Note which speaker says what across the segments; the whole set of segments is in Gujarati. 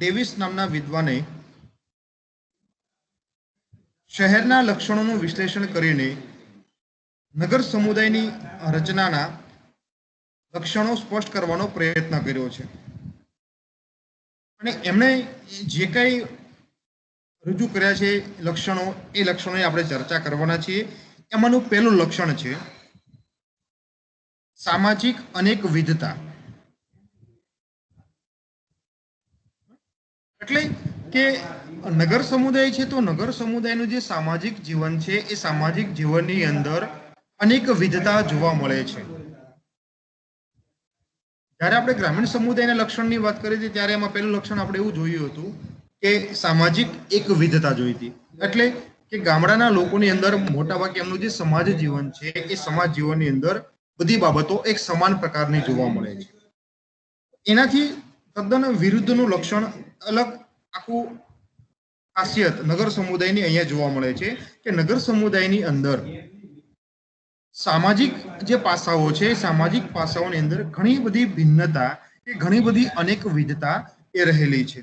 Speaker 1: ડેવિસ નામના વિદ્વાને શહેરના લક્ષણોનું વિશ્લેષણ કરીને નગર સમુદાયની રચનાના લક્ષણો સ્પષ્ટ કરવાનો પ્રયત્ન કર્યો છે અને એમણે જે કંઈ રજૂ કર્યા છે લક્ષણો, એ લક્ષણોની આપણે ચર્ચા કરવાના છીએ. એમાંનું પહેલું લક્ષણ છે સામાજિક અનેક વિધતા. એટલે કે નગર સમુદાય છે તો નગર સમુદાયનું જે સામાજિક જીવન છે એ સામાજિક જીવનની અંદર અનેક વિધતા જોવા મળે છે. જ્યારે આપણે ગ્રામીણ સમુદાયના લક્ષણની વાત કરી હતી ત્યારે એમાં પહેલું લક્ષણ આપણે એવું જોયું હતું કે સામાજિક એક વિધતા જોઈ હતી. એટલે કે ગામડાના લોકોની અંદર મોટાભાગે એમનું જે સમાજ જીવન છે એ સમાજ જીવનની અંદર બધી બાબતો એક સમાન પ્રકારની જોવા મળે છે. એનાથી તદ્દન વિરુદ્ધનું લક્ષણ, અલગ આખું ખાસિયત નગર સમુદાયની અહીંયા જોવા મળે છે કે નગર સમુદાયની અંદર સામાજિક જે પાસાઓ છે, સામાજિક પાસાઓની અંદર ઘણી બધી ભિન્નતા કે ઘણી બધી અનેક વિધતા એ રહેલી છે.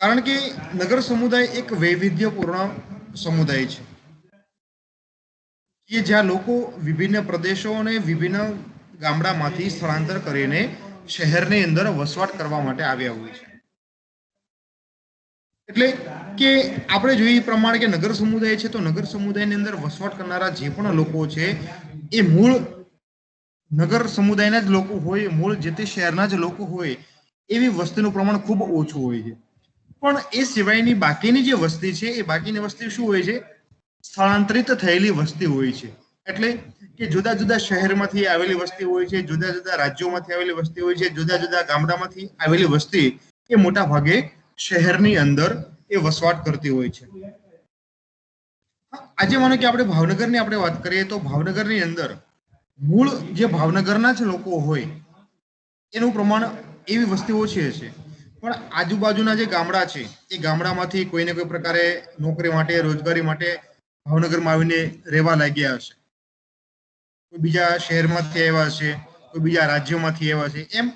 Speaker 1: કારણ કે નગર સમુદાય એક વૈવિધ્યપૂર્ણ સમુદાય છે કે જ્યાં લોકો વિભિન્ન પ્રદેશો અને વિભિન્ન ગામડામાંથી સ્થળાંતર કરીને શહેરની અંદર વસવાટ કરવા માટે આવ્યા હોય છે. એટલે કે આપણે જોઈએ પ્રમાણે કે નગર સમુદાય છે તો નગર સમુદાયની અંદર વસવાટ કરનારા જે પણ લોકો છે એ મૂળ નગર સમુદાયના જ લોકો હોય, મૂળ જે તે શહેરના જ લોકો હોય એવી વસ્તીનું પ્રમાણ ખૂબ ઓછું હોય છે. પણ એ સિવાયની બાકીની જે વસ્તી છે એ બાકીની વસ્તી શું હોય છે? સ્થળાંતરિત થયેલી વસ્તી હોય છે. એટલે કે જુદા જુદા શહેરમાંથી આવેલી વસ્તી હોય છે, જુદા જુદા રાજ્યોમાંથી આવેલી વસ્તી હોય છે, જુદા જુદા ગામડામાંથી આવેલી વસ્તી એ મોટા ભાગે શહેરની અંદર એ વસવાટ કરતી હોય છે. આજે માનો કે આપણે ભાવનગરની આપણે વાત કરીએ તો ભાવનગરની અંદર મૂળ જે ભાવનગરના જ લોકો હોય એનું પ્રમાણ એવી વસ્તી ઓછી હશે. પણ આજુબાજુના જે ગામડા છે એ ગામડામાંથી કોઈને કોઈ પ્રકારે નોકરી માટે, રોજગારી માટે ભાવનગરમાં આવીને રહેવા લાગ્યા હશે. કોઈ બીજા શહેરમાંથી આવ્યા હશે, કોઈ બીજા રાજ્યોમાંથી આવ્યા છે. એમ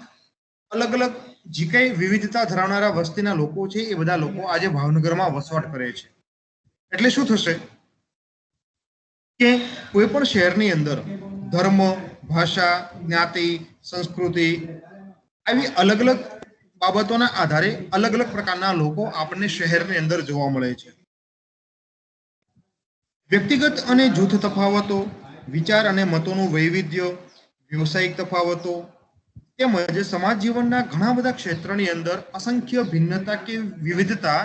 Speaker 1: અલગ અલગ જે કઈ વિવિધતા ધરાવનારા વસ્તીના લોકો છે એ બધા લોકો આજે ભાવનગરમાં વસવાટ કરે છે. એટલે શું થશે કે કોઈ પણ શહેરની અંદર ધર્મ, ભાષા, જ્ઞાતિ, સંસ્કૃતિ આવી અલગ અલગ બાબતોના આધારે અલગ અલગ પ્રકારના લોકો આપણને શહેરની અંદર જોવા મળે છે. વ્યક્તિગત અને જૂથ તફાવતો, વિચાર અને મતોનું વૈવિધ્ય, વ્યવસાયિક તફાવતો તેમજ સમાજ જીવનના ઘણા બધા ક્ષેત્રની અંદર અસંખ્ય ભિન્નતા કે વિવિધતા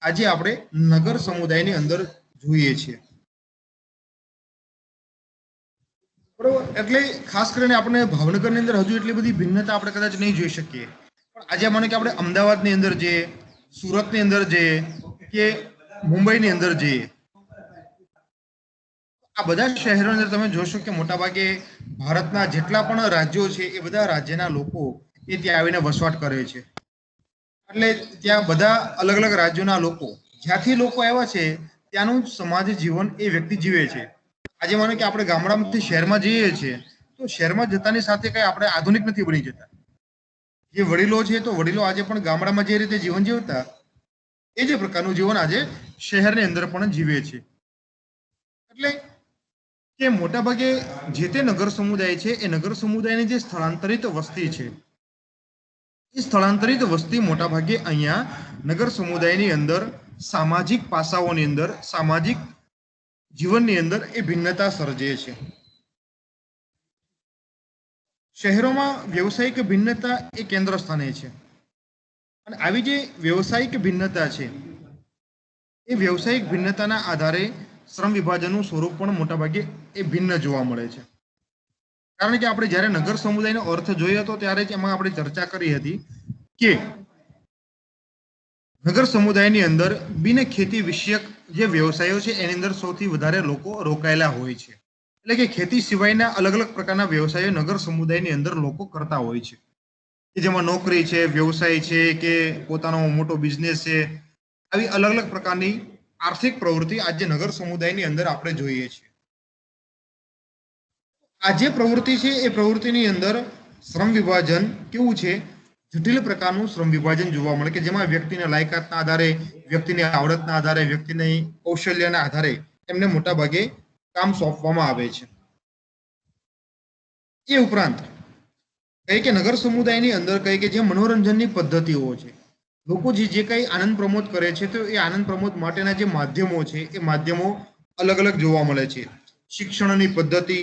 Speaker 1: આજે આપણે નગર સમુદાયની અંદર જોઈએ છીએ. બરોબર. એટલે ખાસ કરીને આપણે ભાવનગરની અંદર હજુ એટલી બધી ભિન્નતા આપણે કદાચ નહીં જોઈ શકીએ. પણ આજે માનો કે આપણે અમદાવાદની અંદર જઈએ, સુરતની અંદર જઈએ કે મુંબઈની અંદર જઈએ, આ બધા શહેરોની અંદર તમે જોશો કે મોટાભાગે ભારતના જેટલા પણ રાજ્યો છે એ બધા રાજ્યના લોકો એ ત્યાં આવીને વસવાટ કરે છે. એટલે ત્યાં બધા અલગ અલગ રાજ્યોના લોકો, જ્યાંથી લોકો આવ્યા છે ત્યાંનું સમાજ જીવન એ વ્યક્તિ જીવે છે. આજે માનો કે આપણે ગામડામાંથી શહેરમાં જઈએ છીએ તો શહેરમાં જતાની સાથે કઈ આપણે આધુનિક નથી બની જતા. જે વડીલો છે તો વડીલો આજે પણ ગામડામાં જે રીતે જીવન જીવતા એ જ પ્રકારનું જીવન આજે શહેરની અંદર પણ જીવે છે. એટલે કે મોટાભાગે જે તે નગર સમુદાય છે એ નગર સમુદાયની જે સ્થળાંતરિત વસ્તી છે એ સ્થળાંતરિત વસ્તી મોટાભાગે અહીંયા નગર સમુદાયની અંદર સામાજિક પાસાઓની અંદર, સામાજિક જીવનની અંદર એ ભિન્નતા સર્જે છે. શહેરોમાં વ્યવસાયિક ભિન્નતા એ કેન્દ્ર સ્થાને છે અને આવી જે વ્યવસાયિક ભિન્નતા છે એ વ્યવસાયિક ભિન્નતાના આધારે શ્રમ વિભાજનનું સ્વરૂપ પણ મોટાભાગે એ ભિન્ન જોવા મળે છે. કારણ કે આપણે જ્યારે નગર સમુદાયનો અર્થ જોયો હતો ત્યારે જ એમાં આપણે ચર્ચા કરી હતી કે નગર સમુદાયની અંદર બિન ખેતી વિષયક જે વ્યવસાયો છે એની અંદર સૌથી વધારે લોકો રોકાયેલા હોય છે. એટલે કે ખેતી સિવાયના અલગ અલગ પ્રકારના વ્યવસાયો નગર સમુદાયની અંદર લોકો કરતા હોય છે, કે જેમાં નોકરી છે, વ્યવસાય છે કે પોતાનો મોટો બિઝનેસ છે. આવી અલગ અલગ પ્રકારની આર્થિક પ્રવૃત્તિ આજે નગર સમુદાયની અંદર આપણે જોઈએ છીએ. આ જે પ્રવૃત્તિ છે એ પ્રવૃત્તિની અંદર શ્રમ વિભાજન કેવું છે? જટિલ પ્રકારનું શ્રમ વિભાજન જોવા મળે કે જેમાં વ્યક્તિના લાયકાતના આધારે, વ્યક્તિની આવડતના આધારે, વ્યક્તિની કૌશલ્યના આધારે એમને મોટા ભાગે કામ સોંપવામાં આવે છે. એ ઉપરાંત કઈ કે નગર સમુદાયની અંદર કઈ કે જે મનોરંજનની પદ્ધતિઓ છે, લોકો જે કઈ આનંદ પ્રમોદ કરે છે તો એ આનંદ પ્રમોદ માટેના જે માધ્યમો છે એ માધ્યમો અલગ અલગ જોવા મળે છે. શિક્ષણની પદ્ધતિ,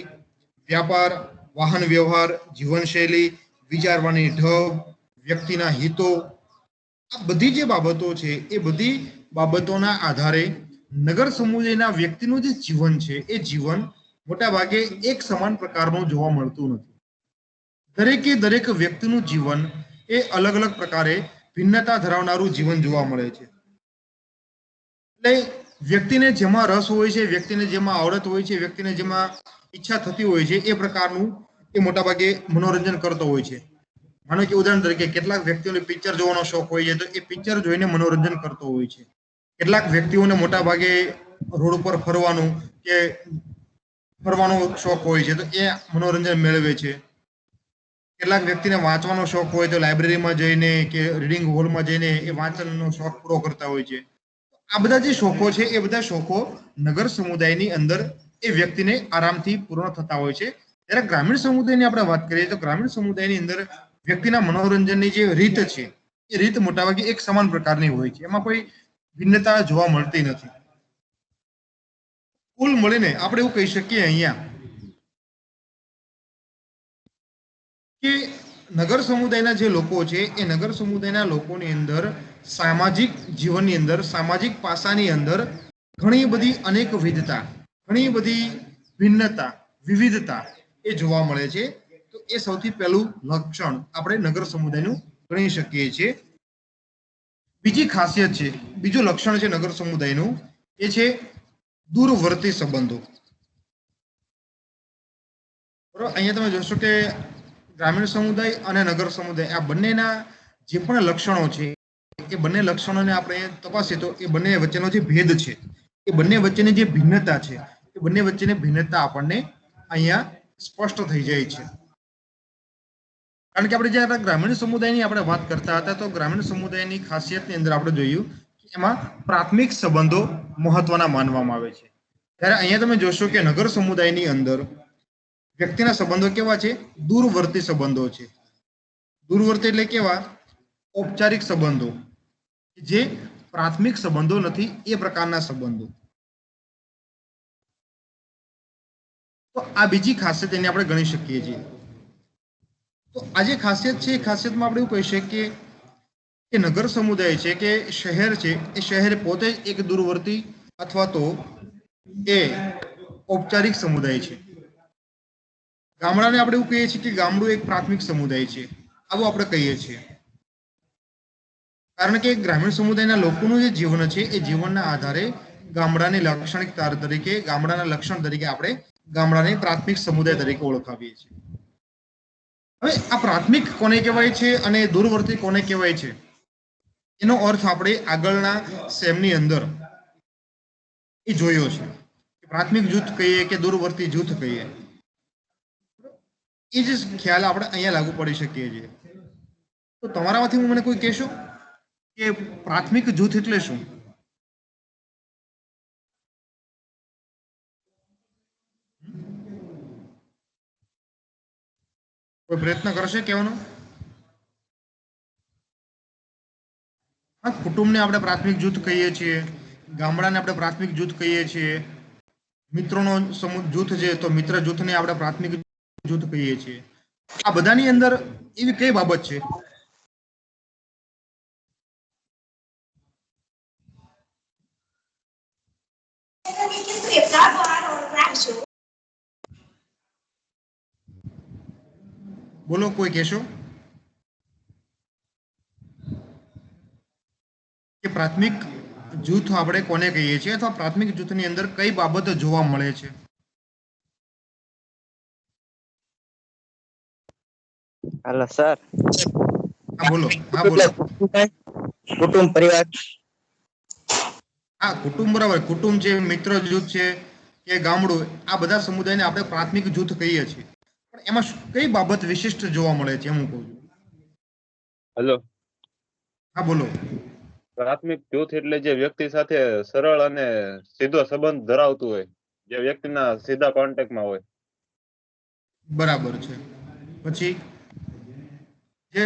Speaker 1: વ્યાપાર, વાહન વ્યવહાર, જીવનશૈલી, વિચારવાની ઢબ, વ્યક્તિના હિતો, આ બધી જે બાબતો છે એ બધી બાબતોના આધારે નગર સમુદાયના વ્યક્તિનું જે જીવન છે એ જીવન મોટા ભાગે એક સમાન પ્રકારનું જોવા મળતું નથી. દરેકે દરેક વ્યક્તિનું જીવન એ અલગ અલગ પ્રકારે ભિન્નતા ધરાવનારું જીવન જોવા મળે છે. એટલે વ્યક્તિને જેમાં રસ હોય છે, વ્યક્તિને જેમાં આવડત હોય છે, વ્યક્તિને જેમાં ઈચ્છા થતી હોય છે એ પ્રકારનું એ મોટાભાગે મનોરંજન કરતો હોય છે. માનો કે ઉદાહરણ તરીકે કેટલાક વ્યક્તિઓને પિક્ચર જોવાનો શોખ હોય છે તો એ પિક્ચર જોઈને મનોરંજન કરતો હોય છે. કેટલાક વ્યક્તિઓને મોટા ભાગે રોડ ઉપર ફરવાનો શોખ હોય છે તો એ મનોરંજન મેળવે છે. કેટલાક વ્યક્તિને વાંચવાનો શોખ હોય તો લાઇબ્રેરીમાં જઈને કે રીડિંગ હોલમાં જઈને એ વાંચનનો શોખ પૂરો કરતા હોય છે. આ બધા જે શોખો છે એ બધા શોખો નગર સમુદાયની અંદર એ વ્યક્તિને આરામથી પૂર્ણ થતા હોય છે. જ્યારે ગ્રામીણ સમુદાયની આપણે વાત કરીએ તો ગ્રામીણ સમુદાયની અંદર વ્યક્તિના મનોરંજનની જે રીત છે એ રીત મોટાભાગે એક સમાન પ્રકારની હોય છે. એમાં કોઈ ભિન્નતા જોવા મળતી નથી. કુલ મળીને આપણે એવું કહી શકીએ અહીંયા કે નગર સમુદાયના જે લોકો છે એ નગર સમુદાયના લોકોની અંદર સામાજિક જીવનની અંદર, સામાજિક પાસાની અંદર ઘણી બધી અનેક વિધતા, ઘણી બધી ભિન્નતા, વિવિધતા એ જોવા મળે છે. તો એ સૌથી પહેલું લક્ષણ આપણે નગર સમુદાયનું ગણી શકીએ છીએ. બીજી ખાસિયત છે, બીજું લક્ષણ છે નગર સમુદાયનું, એ છે દૂરવર્તી સંબંધો. બરોબર, અહીંયા તમે જોશો કે ગ્રામીણ સમુદાય અને નગર સમુદાય આ બંનેના જે પણ લક્ષણો છે એ બંને લક્ષણોને આપણે તપાસીએ તો એ બંને વચ્ચેનો જે ભેદ છે, એ બંને વચ્ચેની જે ભિન્નતા છે, એ બંને વચ્ચેની ભિન્નતા આપણને અહીંયા સ્પષ્ટ થઈ જાય છે. કારણ કે આપણે જ્યારે ગ્રામીણ સમુદાયની આપણે વાત કરતા હતા તો ગ્રામીણ સમુદાયની ખાસિયતની અંદર આપણે જોયું કે એમાં પ્રાથમિક સંબંધો મહત્વના માનવામાં આવે છે. ત્યારે અહીંયા તમે જોશો કે નગર સમુદાયની અંદર વ્યક્તિના સંબંધો કેવા છે? દૂરવર્તી સંબંધો છે. દૂરવર્તી એટલે કેવા? ઔપચારિક સંબંધો, જે પ્રાથમિક સંબંધો નથી એ પ્રકારના સંબંધો. તો આ બીજી ખાસિયત એને આપણે ગણી શકીએ છીએ. તો આ જે ખાસિયત છે એ ખાસિયતમાં આપણે એવું કહી શકીએ કે નગર સમુદાય છે કે શહેર છે એ શહેર પોતે એક દૂરવર્તી અથવા તો એ ઔપચારિક સમુદાય છે. ગામડાને આપણે એવું કહીએ છીએ કે ગામડું એક પ્રાથમિક સમુદાય છે, આવું આપણે કહીએ છીએ. કારણ કે ગ્રામીણ સમુદાયના લોકોનું જે જીવન છે એ જીવનના આધારે ગામડાની લાક્ષણિકતા તરીકે, ગામડાના લક્ષણ તરીકે આપણે ગામડાને પ્રાથમિક સમુદાય તરીકે ઓળખાવીએ છીએ. હવે આ પ્રાથમિક કોને કહેવાય છે અને દૂરવર્તી કોને કહેવાય છે એનો અર્થ આપણે આગળના સેમની અંદર એ જોયો છે. પ્રાથમિક જૂથ કહીએ કે દૂરવર્તી જૂથ કહીએ, એ જ ખ્યાલ આપણે અહીંયા લાગુ પડી શકીએ છીએ. તો તમારામાંથી મને કોઈ કહેશો કે પ્રાથમિક જૂથ એટલે શું? કોઈ પ્રયત્ન કરશે કહેવાનો? હા, કુટુંબને આપણે પ્રાથમિક જૂથ કહીએ છીએ, ગામડાને આપણે પ્રાથમિક જૂથ કહીએ છીએ, મિત્રોનો સમૂહ જૂથ છે તો મિત્ર જૂથને આપણે પ્રાથમિક જૂથ કહીએ છીએ. આ બધાની અંદર એવી કઈ બાબત છે બોલો, કોઈ કહેશો કે પ્રાથમિક જૂથ આપણે કોને કહીએ છીએ અથવા પ્રાથમિક જૂથની અંદર કઈ બાબતો જોવા મળે છે?
Speaker 2: Hello sir.
Speaker 1: હા બોલો. હા બોલો.
Speaker 2: कुटुंब परिवार।
Speaker 1: હા, કુટુંબ બરાબર. કુટુંબ છે, મિત્ર જૂથ છે કે ગામડું, આ બધા સમુદાયને આપણે પ્રાથમિક જૂથ કહીએ છીએ. પણ એમાં કઈ બાબત વિશિષ્ટ જોવા મળે છે એમ હું કહું છું.
Speaker 3: હેલો.
Speaker 1: હા બોલો.
Speaker 3: પ્રાથમિક જૂથ એટલે જે વ્યક્તિ સાથે સરળ અને સીધો સંબંધ ધરાવતું હોય, જે વ્યક્તિના સીધા કોન્ટેક્ટમાં હોય.
Speaker 1: બરાબર છે. પછી જે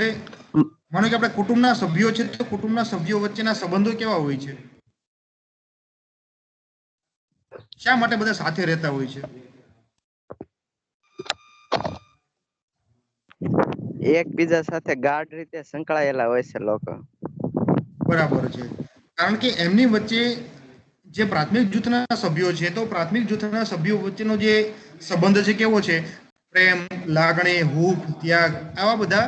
Speaker 1: માનો કે આપણે કુટુંબના સભ્યો છે તો કુટુંબના સભ્યો વચ્ચેના સંબંધો કેવા હોય છે? શા માટે બધા સાથે રહેતા હોય છે?
Speaker 2: એકબીજા સાથે ગાઢ રીતે સંકળાયેલા હોય છે લોકો.
Speaker 1: બરાબર છે. કારણ કે એમની વચ્ચે જે પ્રાથમિક જૂથના સભ્યો છે તો પ્રાથમિક જૂથના સભ્યો વચ્ચેનો જે સંબંધ છે કેવો છે? પ્રેમ, લાગણી, હૂંફ, ત્યાગ આવા બધા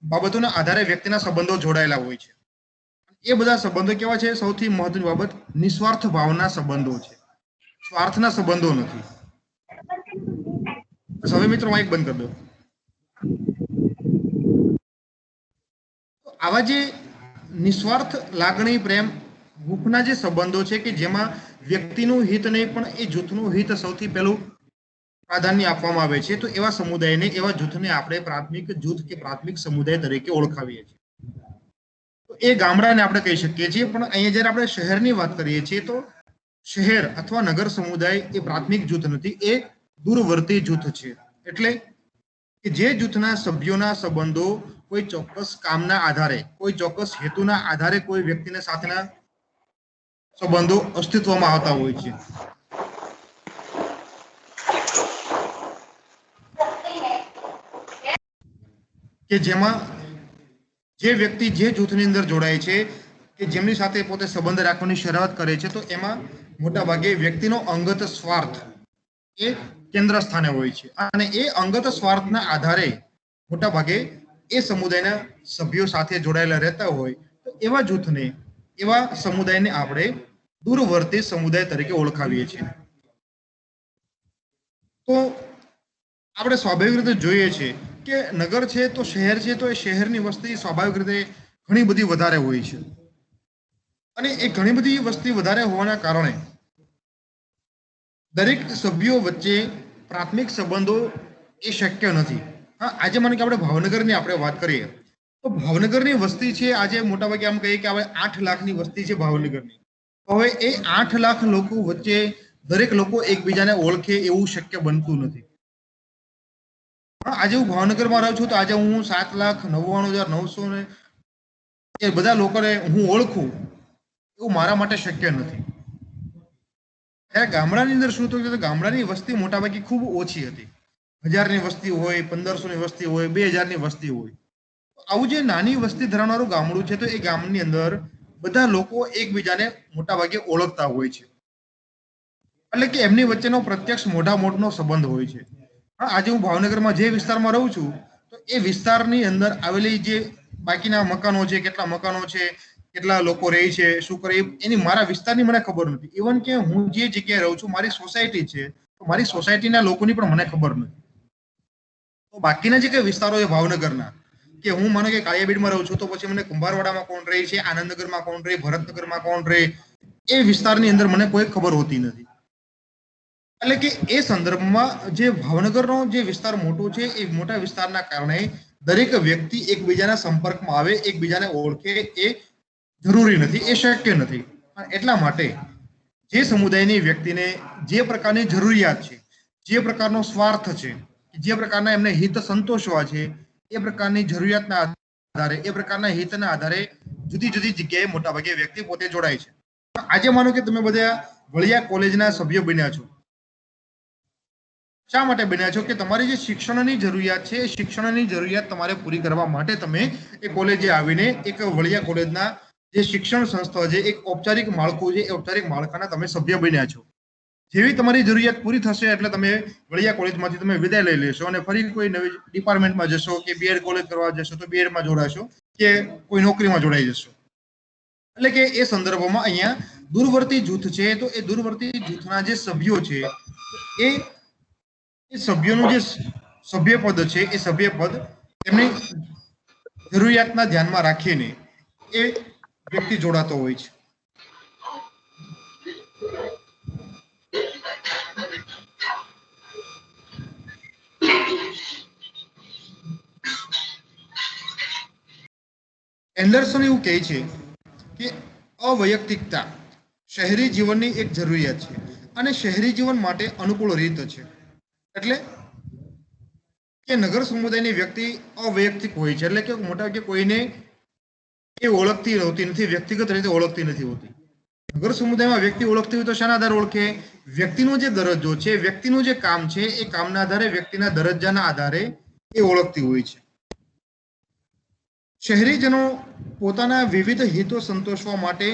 Speaker 1: બાબતોના આધારે વ્યક્તિના સંબંધો જોડાયેલા હોય છે. એ બધા સંબંધો કેવા છે? સૌથી મહત્વની બાબત નિસ્વાર્થ ભાવના સંબંધો છે. સ્વાર્થના સંબંધો નથી. હવે મિત્રો માઇક બંધ કરી દો. આવા જે નિસ્વાર્થ લાગણી, પ્રેમ, હૂંફના જે સંબંધો છે કે જેમાં વ્યક્તિનું હિત નહીં પણ એ જૂથનું હિત સૌથી પહેલું પ્રાધાન્ય આપવામાં આવે છે, તો એવા સમુદાયને, એવા જૂથને આપણે પ્રાથમિક જૂથ કે પ્રાથમિક સમુદાય તરીકે ઓળખાવીએ છીએ. તો એ ગામડાને આપણે કહી શકીએ છીએ. પણ અહીંયા જ્યારે આપણે શહેરની વાત કરીએ છીએ તો શહેર અથવા નગર સમુદાય એ પ્રાથમિક જૂથ નથી, એ દૂરવર્તી જૂથ છે. એટલે કે જે જૂથના સભ્યોના સંબંધો કોઈ ચોક્કસ કામના આધારે, કોઈ ચોક્કસ હેતુના આધારે કોઈ વ્યક્તિને સાથેના સંબંધો અસ્તિત્વમાં આવતા હોય છે. કે જેમાં જે વ્યક્તિ જે જૂથની અંદર જોડાય છે કે જેમની સાથે પોતે સંબંધ રાખવાની શરૂઆત કરે છે, તો એમાં મોટાભાગે વ્યક્તિનો અંગત સ્વાર્થ એ કેન્દ્ર સ્થાને હોય છે. અને એ અંગત સ્વાર્થના આધારે મોટાભાગે એ સમુદાયના સભ્યો સાથે જોડાયેલા રહેતા હોય, તો એવા જૂથને, એવા સમુદાયને આપણે દૂરવર્તી સમુદાય તરીકે ઓળખાવીએ છીએ. તો આપણે સ્વાભાવિક રીતે જોઈએ છીએ કે નગર છે તો શહેર છે, તો એ શહેરની વસ્તી સ્વાભાવિક રીતે ઘણી બધી વધારે હોય છે. અને એ ઘણી બધી વસ્તી વધારે હોવાના કારણે દરેક સભ્યો વચ્ચે પ્રાથમિક સંબંધો એ શક્ય નથી. હા, આજે મને કે આપણે ભાવનગરની આપણે વાત કરીએ તો ભાવનગરની વસ્તી છે આજે મોટાભાગે આમ કહીએ કે હવે 8 લાખની વસ્તી છે ભાવનગરની. હવે એ 8 લાખ લોકો વચ્ચે દરેક લોકો એકબીજાને ઓળખે એવું શક્ય બનતું નથી. આજે હું ભાવનગરમાં રહું છું તો આજે હું 7,99,900 ને એ બધા લોકોને હું ઓળખું એવું મારા માટે શક્ય નથી. ત્યારે ગામડાની અંદર શું થયું કે ગામડાની વસ્તી મોટાભાગે ખૂબ ઓછી હતી. 1000ની વસ્તી હોય, 1500ની વસ્તી હોય, 2000ની વસ્તી હોય. આવું જે નાની વસ્તી ધરાવનારું ગામડું છે તો એ ગામની અંદર બધા લોકો એકબીજાને મોટાભાગે ઓળખતા હોય છે. એટલે કે એમની વચ્ચેનો પ્રત્યક્ષ મોઢા મોઢનો સંબંધ હોય છે. આજે હું ભાવનગરમાં જે વિસ્તારમાં રહું છું તો એ વિસ્તારની અંદર આવેલી જે બાકીના મકાનો છે, કેટલા મકાનો છે, કેટલા લોકો રહે છે, શું કરે, એની મારા વિસ્તારની મને ખબર નથી. ઇવન કે હું જે જગ્યાએ રહું છું મારી સોસાયટી છે, તો મારી સોસાયટીના લોકોની પણ મને ખબર નથી. તો બાકીના જે કઈ વિસ્તારો છે ભાવનગરના, કે હું માનો કે કાળિયાબીડમાં રહું છું તો પછી મને કુંભારવાડામાં કોણ રહે છે, આનંદનગરમાં કોણ રહે, ભરતનગરમાં કોણ રહે, એ વિસ્તારની અંદર મને કોઈ ખબર હોતી નથી. એટલે કે એ સંદર્ભમાં જે ભાવનગરનો જે વિસ્તાર મોટો છે એ મોટા વિસ્તારના કારણે દરેક વ્યક્તિ એકબીજાના સંપર્કમાં આવે, એકબીજાને ઓળખે એ જરૂરી નથી, એ શક્ય નથી. એટલા માટે જે સમુદાયની વ્યક્તિને જે પ્રકારની જરૂરિયાત છે, જે પ્રકારનો સ્વાર્થ છે, જે પ્રકારના એમને હિત સંતોષવા છે, એ પ્રકારની જરૂરિયાતના આધારે, એ પ્રકારના હિતના આધારે જુદી જુદી જગ્યાએ મોટાભાગે વ્યક્તિ પોતે જોડાય છે. આજે માનો કે તમે બધા વડિયા કોલેજના સભ્ય બન્યા છો. શા માટે બન્યા છો? કે તમારી જે શિક્ષણની જરૂરિયાત છે, એ શિક્ષણની જરૂરિયાત તમારે પૂરી કરવા માટે તમે એ કોલેજે આવીને એક વડિયા કોલેજના જે શિક્ષણ સંસ્થા છે, એક ઔપચારિક માળખું છે, એ ઔપચારિક માળખાના તમે સભ્ય બન્યા છો. જેવી તમારી જરૂરિયાત પૂરી થશે એટલે તમે વડિયા કોલેજમાંથી તમે વિદાય લઈ લેશો અને ફરી કોઈ નવી ડિપાર્ટમેન્ટમાં જશો, કે બીએડ કોલેજ કરવા જશો તો બીએડમાં જોડાશો, કે કોઈ નોકરીમાં જોડાઈ જશો. એટલે કે એ સંદર્ભમાં અહીંયા દૂરવર્તી જૂથ છે, તો એ દૂરવર્તી જૂથના જે સભ્યો છે એ સભ્યોનું જે સભ્યપદ છે, એ સભ્યપદ એમની જરૂરિયાતના ધ્યાનમાં રાખીને એ વ્યક્તિ જોડાતો હોય છે. એન્ડરસન એવું કહે છે કે અવૈયક્તિકતા શહેરી જીવનની એક જરૂરિયાત છે અને શહેરી જીવન માટે અનુકૂળ રીત છે. એટલે કે નગર સમુદાયની વ્યક્તિ અવૈયક્તિક હોય છે, એટલે કે મોટા ભાગે કોઈને એ ઓળખતી હોતી નથી, વ્યક્તિગત રીતે ઓળખતી નથી હોતી. નગર સમુદાયમાં વ્યક્તિ ઓળખતી હોય તો શાના આધારે ઓળખે? વ્યક્તિનો જે દરજ્જો છે, વ્યક્તિનું જે કામ છે, એ કામના આધારે, વ્યક્તિના દરજ્જાના આધારે એ ઓળખતી હોય છે. શહેરીજનો પોતાના વિવિધ હિતો સંતોષવા માટે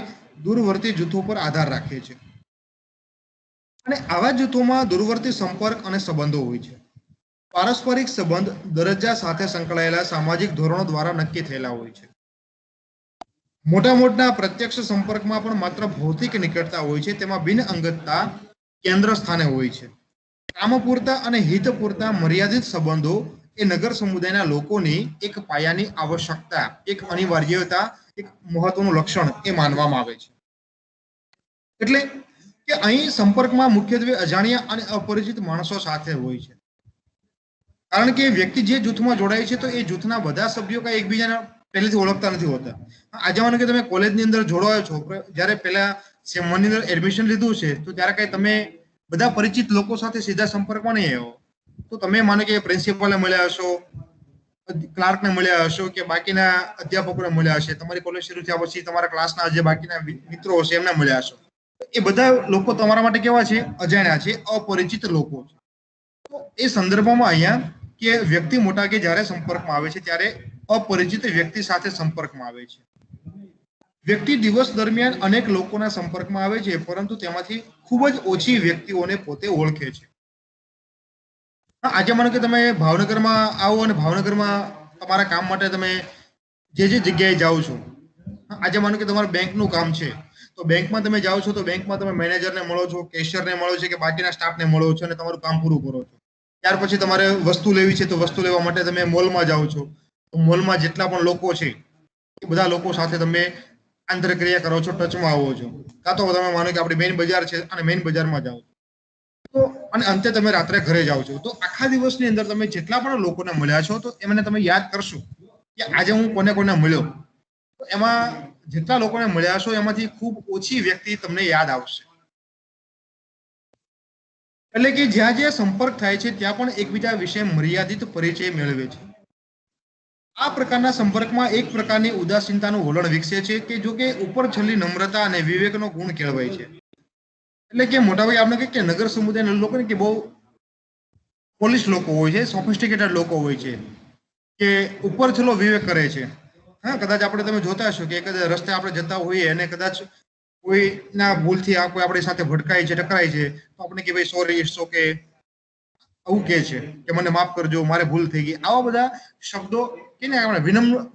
Speaker 1: દૂરવર્તી જૂથો પર આધાર રાખે છે અને આવા જૂથોમાં દૂરવર્તી સંપર્ક અને સંબંધો હોય છે. પારસ્પરિક સંબંધ દરજ્જા સાથે સંકળાયેલા સામાજિક ધોરણો દ્વારા નક્કી થયેલા હોય છે. મોટા મોટા પ્રત્યક્ષ સંપર્કમાં પણ માત્ર ભૌતિક નિકટતા હોય છે, તેમાં બિન અંગતતા કેન્દ્ર સ્થાને હોય છે. કામ પૂરતા અને હિત પૂરતા મર્યાદિત સંબંધો એ નગર સમુદાયના લોકોની એક પાયાની આવશ્યકતા, એક અનિવાર્યતા, એક મહત્વનું લક્ષણ એ માનવામાં આવે છે. એટલે કે અહીં સંપર્કમાં મુખ્યત્વે અજાણ્યા અને અપરિચિત માણસો સાથે હોય છે. કારણ કે વ્યક્તિ જે જૂથમાં જોડાય છે તો એ જૂથના બધા સભ્યો કઈ એકબીજાને પહેલેથી ઓળખતા નથી હોતા. આજે માનો કે તમે કોલેજની અંદર જોડાયો છો, જ્યારે પહેલા સેમની અંદર એડમિશન લીધું છે તો ત્યારે કઈ તમે બધા પરિચિત લોકો સાથે સીધા સંપર્કમાં નહીં આવ્યો. તો તમે માનો કે પ્રિન્સિપાલને મળ્યા હશો, ક્લાર્કને મળ્યા હશો, કે બાકીના અધ્યાપકોને મળ્યા હશે. તમારી કોલેજ શરૂ થયા પછી તમારા ક્લાસના જે બાકીના મિત્રો હશે એમને મળ્યા હશો. એ બધા લોકો તમારા માટે કેવા છે? અજાણ્યા છે, અપરિચિત લોકો છે. તો એ સંદર્ભમાં અહીંયા કે વ્યક્તિ મોટા કે જ્યારે સંપર્કમાં આવે છે ત્યારે અપરિચિત વ્યક્તિ સાથે સંપર્કમાં આવે છે. વ્યક્તિ દિવસ દરમિયાન અનેક લોકોના સંપર્કમાં આવે છે, પરંતુ તેમાંથી ખૂબ જ ઓછી વ્યક્તિઓને પોતે ઓળખે છે. આજે માનો કે તમે ભાવનગરમાં આવો અને ભાવનગરમાં તમારા કામ માટે તમે જે જગ્યાએ જાઓ છો, આજે માનો કે તમારું બેંકનું કામ છે, તો બેંકમાં તમે જાઓ છો તો બેંકમાં તમે મેનેજરને મળો છો, કેશિયરને મળો છો, કે બાકીના સ્ટાફને મળો છો અને તમારું કામ પૂરું કરો છો. ત્યાર પછી તમારે વસ્તુ લેવી છે તો વસ્તુ લેવા માટે તમે મોલમાં જાઓ છો. તો મોલમાં જેટલા પણ લોકો છે એ બધા લોકો સાથે તમે આંતરક્રિયા કરો છો, ટચમાં આવો છો. કાં તો તમે માનો કે આપણી મેઇન બજાર છે અને મેઇન બજારમાં જાઓ તો, અને અંતે તમે રાત્રે ઘરે જાઓ છો. તો આખા દિવસની અંદર તમે જેટલા પણ લોકોને મળ્યા છો તો એમને તમે યાદ કરશો કે આજે હું કોને કોને મળ્યો. તો એમાં જેટલા લોકોને મળ્યા છો એમાંથી ખૂબ ઓછી વ્યક્તિ તમને યાદ આવશે. એટલે કે જ્યાં જ્યાં સંપર્ક થાય છે ત્યાં પણ એકબીજા વિશે મર્યાદિત પરિચય મેળવે છે. આ પ્રકારના સંપર્કમાં એક પ્રકારની ઉદાસીનતાનું વલણ વિકસે છે કે જો કે ઉપર છેલ્લી નમ્રતા અને વિવેકનો ગુણ કેળવાય છે. એટલે કે મોટાભાગે આપણે કહીએ કે નગર સમુદાયના લોકો કે બહુ પોલીસ લોકો હોય છે, સોફિસ્ટિકેટેડ લોકો હોય છે, કે ઉપર છેલ્લો વિવેક કરે છે. હા, કદાચ આપણે તમે જોતા હશો કે કદાચ રસ્તે આપણે જતા હોઈએ અને કદાચ કોઈના ભૂલથી આ કોઈ આપણી સાથે ભટકાય છે, ટકરાય છે, તો આપણે કે ભાઈ સોરી, ઇટ્સ ઓકે, આવું કહે છે કે મને માફ કરજો, મારે ભૂલ થઈ ગઈ. આવા બધા શબ્દો કે ને આપણે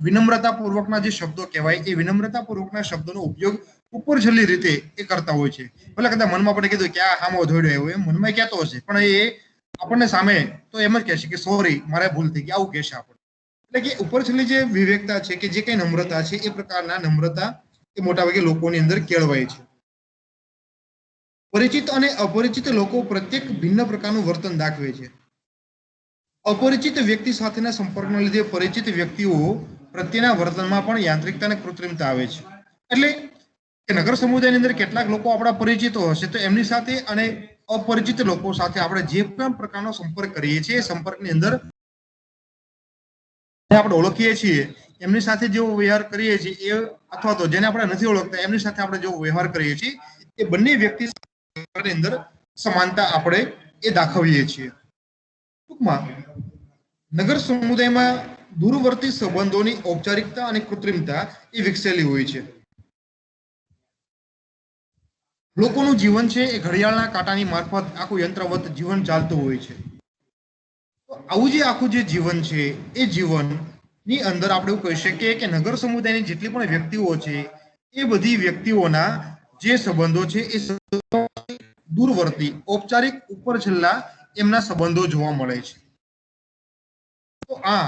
Speaker 1: વિનમ્રતા પૂર્વકના જે શબ્દો કહેવાય એ વિનમ્રતા પૂર્વકના શબ્દોનો ઉપયોગ ઉપર છેલ્લી રીતે એ કરતા હોય છે. ભલે કદાચ મનમાં આપણે કીધું કે આ હામો ધોડ્યો આવ્યો, એમ મનમાં કહેતો હશે, પણ એ આપણને સામે તો એમ જ કહેશે કે સોરી, મારે ભૂલ થઈ ગઈ, આવું કહેશે આપણે. એટલે કે ઉપર છેલ્લી જે વિવેકતા છે, કે જે કઈ નમ્રતા છે, એ પ્રકારના નમ્રતા એ મોટાભાગે લોકોની અંદર કેળવાય છે. પરિચિત અને અપરિચિત લોકો પ્રત્યેક ભિન્ન પ્રકારનું વર્તન દાખવે છે. અપરિચિત વ્યક્તિ સાથેના સંપર્કના લીધે પરિચિત વ્યક્તિઓ પ્રત્યેના વર્તનમાં પણ યાંત્રિકતા અને કૃત્રિમતા આવે છે. એટલે કે નગર સમુદાયની અંદર કેટલાક લોકો આપણા પરિચિતો હશે તો એમની સાથે અને અપરિચિત લોકો સાથે આપણે જે પણ પ્રકારનો સંપર્ક કરીએ છીએ એ સંપર્કની અંદર આપણે ઓળખીએ છીએ એમની સાથે જેવો વ્યવહાર કરીએ છીએ એ, અથવા તો જેને આપણે નથી ઓળખતા એમની સાથે આપણે જેવો વ્યવહાર કરીએ છીએ એ બંને વ્યક્તિ અંદર સમાનતા આપણે એ દાખવીએ છીએ. ટૂંકમાં નગર સમુદાયમાં દૂરવર્તી સંબંધોની ઔપચારિકતા અને કૃત્રિમતા એ વિકસેલી હોય છે. લોકોનું જીવન છે એ ઘડિયાળના કાંટાની મારફત આખું યંત્રવત જીવન ચાલતું હોય છે. તો આવું જે આખું જે જીવન છે એ જીવનની અંદર આપણે એવું કહી શકીએ કે નગર સમુદાયની જેટલી પણ વ્યક્તિઓ છે એ બધી વ્યક્તિઓના જે સંબંધો છે એ દૂરવર્તી, ઔપચારિક, ઉપર છેલ્લા એમના સંબંધો જોવા મળે છે. તો આ